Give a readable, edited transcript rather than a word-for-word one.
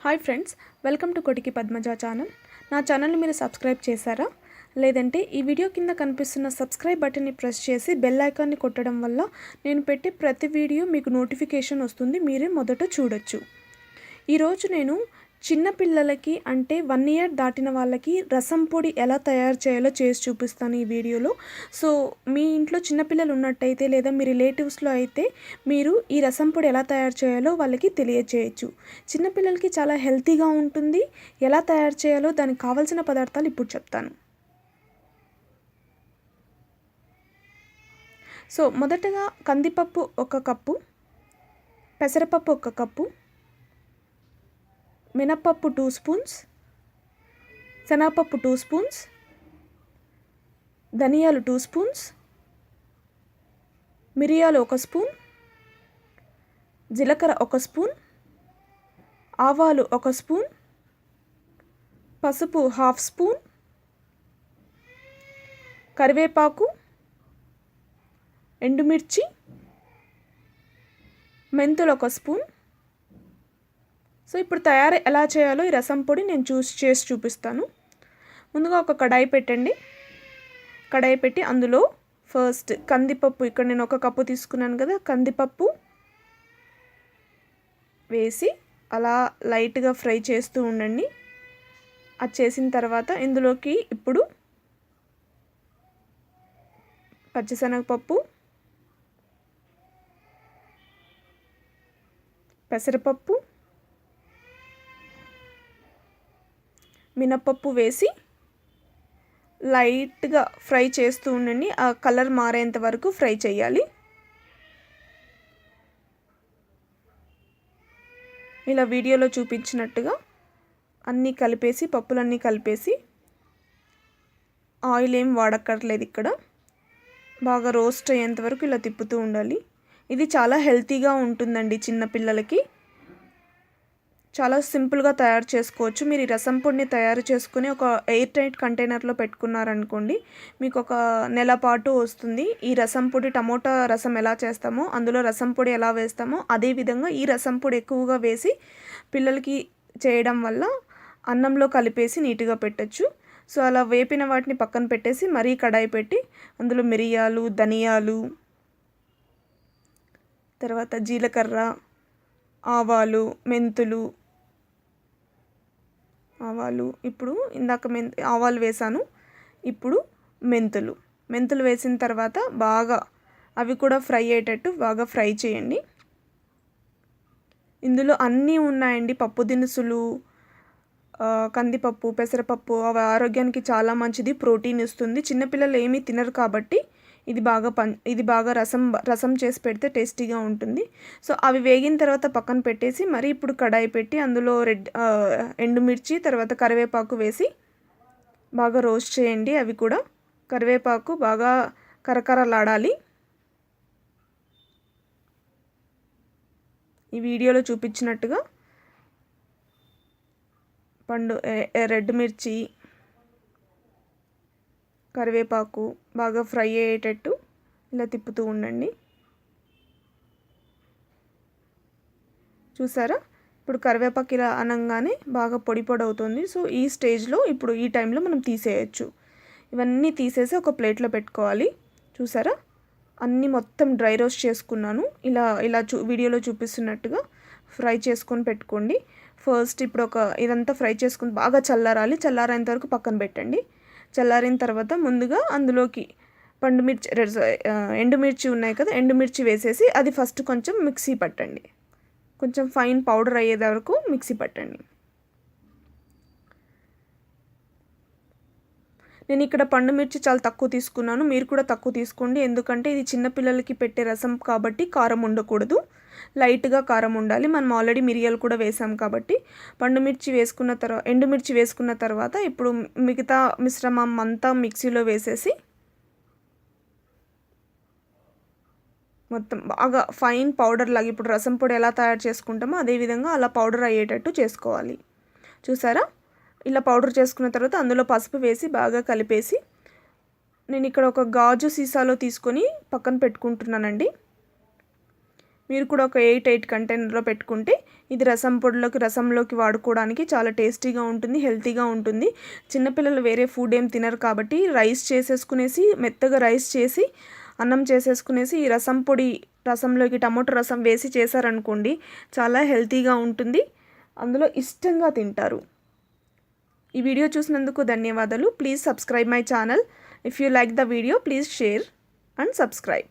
Hi friends, welcome to Kotiki Padmaja channel. నా ఛానల్ని మీరు సబ్స్క్రైబ్ చేశారా? లేదంటే ఈ వీడియో కింద కనిపిస్తున్న సబ్స్క్రైబ్ బటన్ని ప్రెస్ చేసి బెల్ ఐకాన్ని కొట్టడం వల్ల నేను పెట్టే ప్రతి వీడియో మీకు నోటిఫికేషన్ వస్తుంది, మీరే మొదట చూడొచ్చు. ఈరోజు నేను చిన్న పిల్లలకి అంటే 1 ఇయర్ దాటిన వాళ్ళకి రసం పొడి ఎలా తయారు చేయాలో చేసి చూపిస్తాను ఈ వీడియోలో. సో మీ ఇంట్లో చిన్నపిల్లలు ఉన్నట్టయితే లేదా మీ రిలేటివ్స్లో అయితే మీరు ఈ రసం పొడి ఎలా తయారు చేయాలో వాళ్ళకి తెలియచేయచ్చు. చిన్నపిల్లలకి చాలా హెల్తీగా ఉంటుంది. ఎలా తయారు చేయాలో దానికి కావాల్సిన పదార్థాలు ఇప్పుడు చెప్తాను. సో మొదటగా కందిపప్పు 1 కప్పు, పెసరపప్పు 1 కప్పు, మినప్పప్పు 2 స్పూన్స్, శనగపప్పు 2 స్పూన్స్, ధనియాలు 2 స్పూన్స్, మిరియాలు 1 స్పూన్, జీలకర్ర 1 స్పూన్, ఆవాలు 1 స్పూన్, పసుపు 1/2 స్పూన్, కరివేపాకు, ఎండుమిర్చి, మెంతులు 1 స్పూన్. సో ఇప్పుడు తయారు ఎలా చేయాలో ఈ రసం పొడి నేను చేసి చూపిస్తాను. ముందుగా ఒక కడాయి పెట్టండి. కడాయి పెట్టి అందులో ఫస్ట్ కందిపప్పు, ఇక్కడ నేను 1 కప్పు తీసుకున్నాను కదా, కందిపప్పు వేసి అలా లైట్గా ఫ్రై చేస్తూ ఉండండి. అది చేసిన తర్వాత ఇందులోకి ఇప్పుడు పచ్చిశనగపప్పు, పెసరపప్పు, మినపప్పు వేసి లైట్గా ఫ్రై చేస్తూ ఉండండి. ఆ కలర్ మారేంత వరకు ఫ్రై చేయాలి. ఇలా వీడియోలో చూపించినట్టుగా అన్నీ కలిపేసి, పప్పులన్నీ కలిపేసి, ఆయిల్ ఏం వాడక్కర్లేదు. ఇక్కడ బాగా రోస్ట్ అయ్యేంత వరకు ఇలా తిప్పుతూ ఉండాలి. ఇది చాలా హెల్తీగా ఉంటుందండి. చిన్నపిల్లలకి చాలా సింపుల్గా తయారు చేసుకోవచ్చు. మీరు ఈ రసం పొడిని తయారు చేసుకుని ఒక ఎయిర్ టైట్ కంటైనర్లో పెట్టుకున్నారనుకోండి, మీకు ఒక నెల పాటు వస్తుంది. ఈ రసం పొడి టమోటా రసం ఎలా చేస్తామో అందులో రసం పొడి ఎలా వేస్తామో అదేవిధంగా ఈ రసం పొడి ఎక్కువగా వేసి పిల్లలకి చేయడం వల్ల అన్నంలో కలిపేసి నీట్గా పెట్టచ్చు. సో అలా వేపిన వాటిని పక్కన పెట్టేసి మరీ కడాయి పెట్టి అందులో మిరియాలు, ధనియాలు, తర్వాత జీలకర్ర, ఆవాలు, మెంతులు, ఇప్పుడు ఇందాక ఆవాలు వేసాను. ఇప్పుడు మెంతులు వేసిన తర్వాత బాగా అవి కూడా ఫ్రై అయ్యేటట్టు బాగా ఫ్రై చేయండి. ఇందులో అన్నీ ఉన్నాయండి, పప్పు దినుసులు, కందిపప్పు, పెసరపప్పు. అవి ఆరోగ్యానికి చాలా మంచిది, ప్రోటీన్ ఇస్తుంది. చిన్నపిల్లలు ఏమీ తినరు కాబట్టి ఇది బాగా రసం చేసి పెడితే టేస్టీగా ఉంటుంది. సో అవి వేగిన తర్వాత పక్కన పెట్టేసి మరి ఇప్పుడు కడాయి పెట్టి అందులో ఎండుమిర్చి, తర్వాత కరివేపాకు వేసి బాగా రోస్ట్ చేయండి. అవి కూడా కరివేపాకు బాగా కరకరలాడాలి. ఈ వీడియోలో చూపించినట్టుగా రెడ్ మిర్చి, కరివేపాకు బాగా ఫ్రై అయ్యేటట్టు ఇలా తిప్పుతూ ఉండండి. చూసారా, ఇప్పుడు కరివేపాకు ఇలా అనగానే బాగా పొడి అవుతుంది. సో ఈ స్టేజ్లో ఇప్పుడు ఈ టైంలో మనం తీసేయచ్చు. ఇవన్నీ తీసేసి ఒక ప్లేట్లో పెట్టుకోవాలి. చూసారా, అన్నీ మొత్తం డ్రై రోస్ట్ చేసుకున్నాను. ఇలా వీడియోలో చూపిస్తున్నట్టుగా ఫ్రై చేసుకొని పెట్టుకోండి. ఫస్ట్ ఇప్పుడు ఇదంతా ఫ్రై చేసుకుని బాగా చల్లారేంత వరకు పక్కన పెట్టండి. చల్లారిన తర్వాత ముందుగా అందులోకి ఎండుమిర్చి ఉన్నాయి కదా, ఎండుమిర్చి వేసేసి అది ఫస్ట్ కొంచెం మిక్సీ పట్టండి. కొంచెం ఫైన్ పౌడర్ అయ్యేది వరకు మిక్సీ పట్టండి. నేను ఇక్కడ పండుమిర్చి చాలా తక్కువ తీసుకున్నాను, మీరు కూడా తక్కువ తీసుకోండి. ఎందుకంటే ఇది చిన్నపిల్లలకి పెట్టే రసం కాబట్టి కారం ఉండకూడదు, లైట్గా కారం ఉండాలి. మనం ఆల్రెడీ మిరియాలు కూడా వేసాం కాబట్టి. ఎండుమిర్చి వేసుకున్న తర్వాత ఇప్పుడు మిగతా మిశ్రమం అంతా మిక్సీలో వేసేసి మొత్తం బాగా ఫైన్ పౌడర్ లాగా, ఇప్పుడు రసం పొడి ఎలా తయారు చేసుకుంటామో అదేవిధంగా అలా పౌడర్ అయ్యేటట్టు చేసుకోవాలి. చూసారా, ఇలా పౌడర్ చేసుకున్న తర్వాత అందులో పసుపు వేసి బాగా కలిపేసి నేను ఇక్కడ ఒక గాజు సీసాలో తీసుకొని పక్కన పెట్టుకుంటున్నానండి. మీరు కూడా ఒక 8 కంటైనర్లో పెట్టుకుంటే ఇది రసంలోకి వాడుకోవడానికి చాలా టేస్టీగా ఉంటుంది, హెల్తీగా ఉంటుంది. చిన్నపిల్లలు వేరే ఫుడ్ ఏం తినరు కాబట్టి మెత్తగా రైస్ చేసి అన్నం చేసేసుకునేసి ఈ రసంలోకి టమాటో రసం వేసి చేశారనుకోండి, చాలా హెల్తీగా ఉంటుంది, అందులో ఇష్టంగా తింటారు. ఈ వీడియో చూసినందుకు ధన్యవాదాలు. Please subscribe my channel. If you like the video please share and subscribe.